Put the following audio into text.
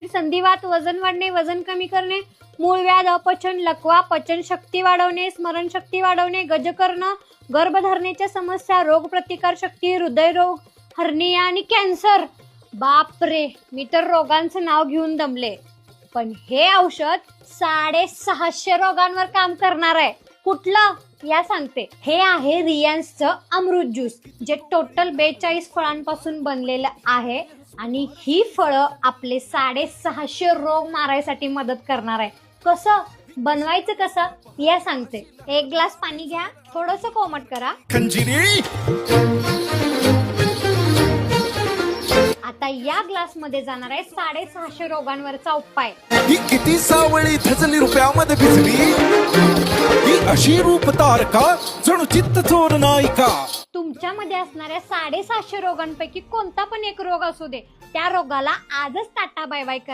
संधिवात, वजन वाढणे, वजन कमी करणे, मूळव्याध, अपचन, लकवा, पचन शक्ती वाढवणे, स्मरणशक्ती वाढवणे, गजकर्ण, गर्भधारणेच्या समस्या, रोगप्रतिकार शक्ती, हृदयरोग, हर्निया आणि कॅन्सर. बापरे, मी तर रोगांचं नाव घेऊन दमले. पण हे औषध 650 रोगांवर काम करणार आहे. कुठलं या सांगते. हे आहे रियांसचं अमृत ज्यूस, जे टोटल 42 फळांपासून बनलेलं आहे आणि ही फळं आपले 650 रोग मारायसाठी मदत करणार आहे. कसं बनवायचं कसं या सांगते. 1 ग्लास पाणी घ्या, थोडंसं कोमट करा. आता या ग्लास मध्ये जाणार आहे 650 रोगांवरचा उपाय. ही किती सावळी थजली रुपयामध्ये भिजली, ही अशी रूप तारका जणू चित्त चोर नायिका. तुमच्यामध्ये असणाऱ्या 750 रोगांपैकी कोणता पण एक रोग असू दे, त्या रोगाला आजच टाटा बाय बाय करा.